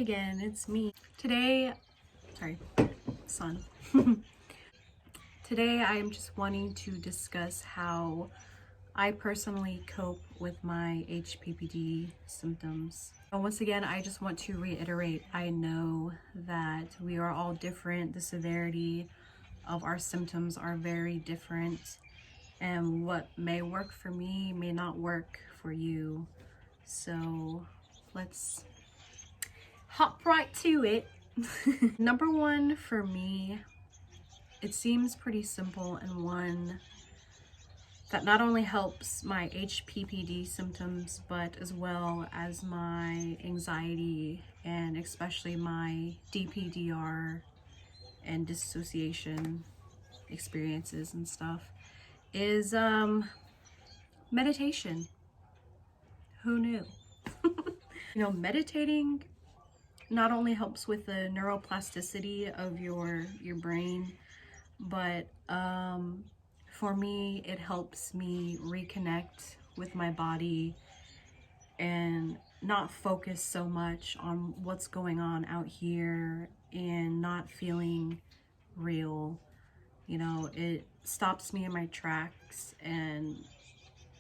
again, it's me. Today, sorry, sun. Today I am just wanting to discuss how I personally cope with my HPPD symptoms. Once again, I just want to reiterate, I know that we are all different. The severity of our symptoms are very different, and what may work for me may not work for you. So let's hop right to it. Number one for me, it seems pretty simple, and one that not only helps my HPPD symptoms, but as well as my anxiety and especially my DPDR and dissociation experiences and stuff, is meditation. Who knew? Meditating not only helps with the neuroplasticity of your brain, but for me, it helps me reconnect with my body and not focus so much on what's going on out here and not feeling real. It stops me in my tracks and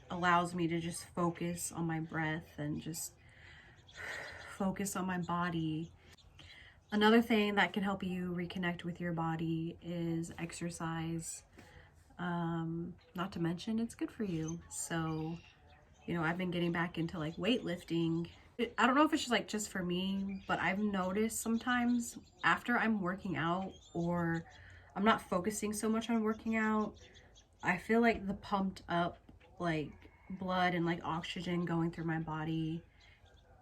allows me to just focus on my breath and just focus on my body. Another thing that can help you reconnect with your body is exercise. Not to mention it's good for you. So, I've been getting back into like weightlifting. I don't know if it's just for me, but I've noticed sometimes after I'm working out or I'm not focusing so much on working out, I feel like the pumped up like blood and like oxygen going through my body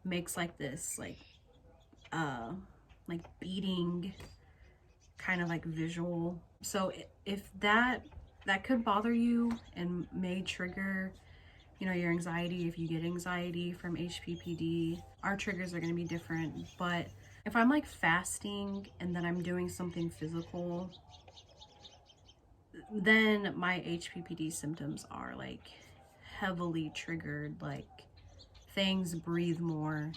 makes like this like beating kind of like visual. So if that could bother you and may trigger your anxiety, if you get anxiety from HPPD, our triggers are going to be different. But if I'm like fasting and then I'm doing something physical, then my HPPD symptoms are like heavily triggered, like things breathe more.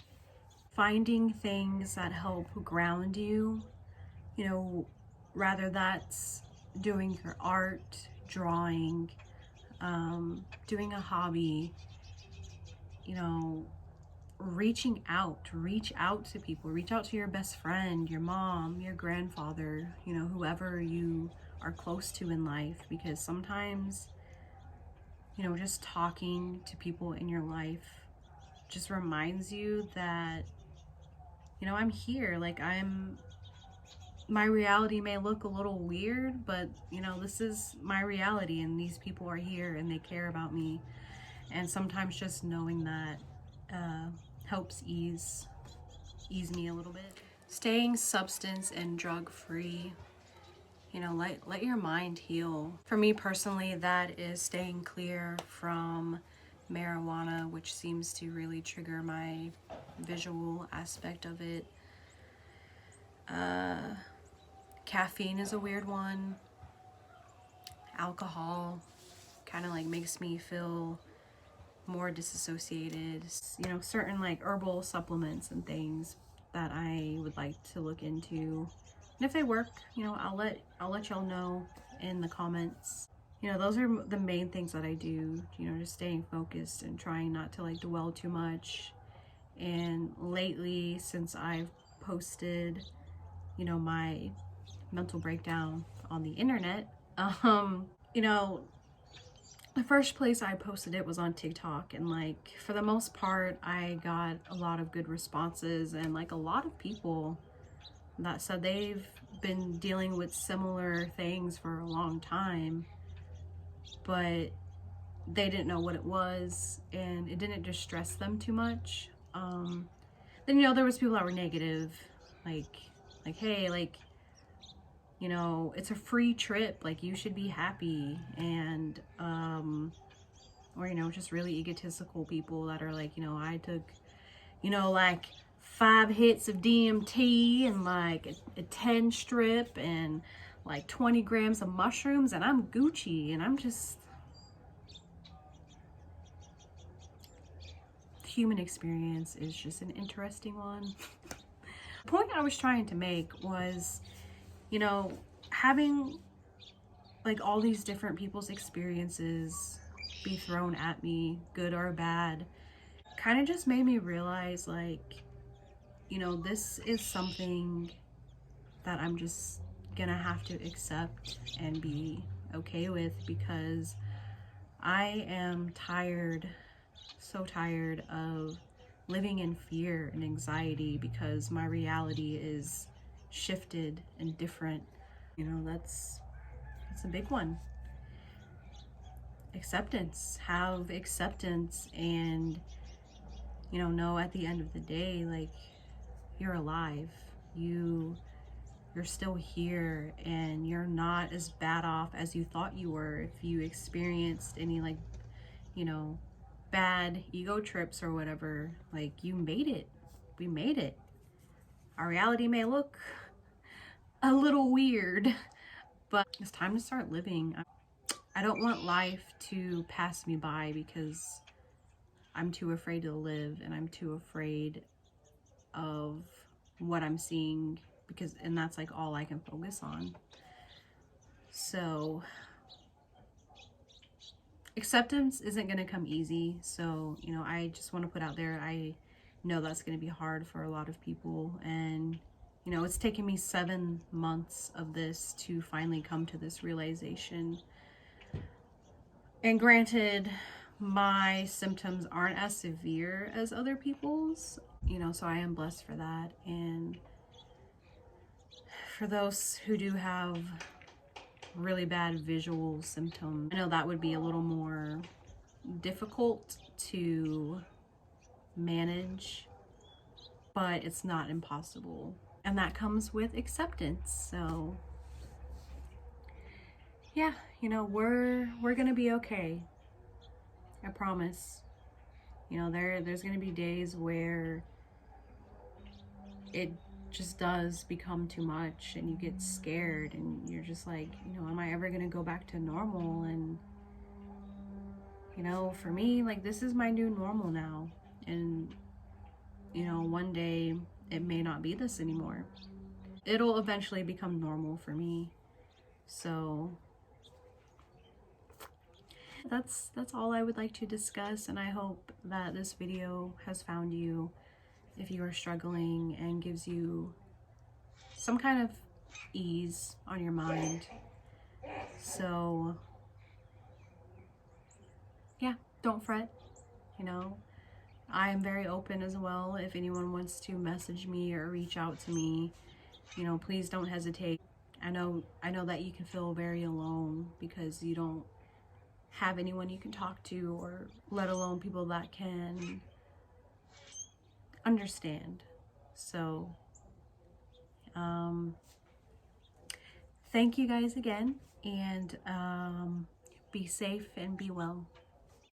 Finding things that help ground you, rather that's doing your art, drawing, doing a hobby, reach out to people, reach out to your best friend, your mom, your grandfather, whoever you are close to in life, because sometimes, just talking to people in your life just reminds you that, I'm here, like my reality may look a little weird, but this is my reality and these people are here and they care about me. And sometimes just knowing that helps ease me a little bit. Staying substance and drug free, let your mind heal. For me personally, that is staying clear from marijuana, which seems to really trigger my visual aspect of it. Caffeine is a weird one. Alcohol kind of like makes me feel more disassociated. Certain like herbal supplements and things that I would like to look into. And if they work, I'll let y'all know in the comments. Those are the main things that I do, just staying focused and trying not to like dwell too much. And lately, since I've posted, my mental breakdown on the internet, the first place I posted it was on TikTok, and like for the most part I got a lot of good responses and like a lot of people that said they've been dealing with similar things for a long time, but they didn't know what it was and it didn't distress them too much. Then there was people that were negative, like hey, like it's a free trip, like you should be happy, and or just really egotistical people that are like, I took like 5 hits of DMT and like a 10 strip and like 20 grams of mushrooms and I'm Gucci. And I'm just, the human experience is just an interesting one. The point I was trying to make was, you know, having like all these different people's experiences be thrown at me, good or bad, kind of just made me realize, like, you know, this is something that I'm just gonna have to accept and be okay with, because I am tired, so tired of living in fear and anxiety because my reality is shifted and different. You know, that's a big one. Acceptance. Have acceptance, and you know at the end of the day, like, you're alive. You're still here, and you're not as bad off as you thought you were. If you experienced any, like, you know, bad ego trips or whatever, like, you made it. We made it. Our reality may look a little weird, but it's time to start living. I don't want life to pass me by because I'm too afraid to live, and I'm too afraid of what I'm seeing, and that's like all I can focus on. So acceptance isn't going to come easy. So, you know, I just want to put out there, I know that's going to be hard for a lot of people. And, you know, it's taken me 7 months of this to finally come to this realization. And granted, my symptoms aren't as severe as other people's, you know, so I am blessed for that. And for those who do have really bad visual symptoms, I know that would be a little more difficult to manage, but it's not impossible. And that comes with acceptance. So yeah, you know, we're gonna be okay. I promise. You know, there's gonna be days where it just does become too much and you get scared and you're just like, you know, am I ever gonna go back to normal? And you know, for me, like, this is my new normal now. And you know, one day it may not be this anymore. It'll eventually become normal for me. So that's all I would like to discuss, and I hope that this video has found you if you are struggling and gives you some kind of ease on your mind. So yeah, don't fret. You know, I am very open as well. If anyone wants to message me or reach out to me, you know, please don't hesitate. I know that you can feel very alone because you don't have anyone you can talk to, or let alone people that can understand. So thank you guys again, and be safe and be well.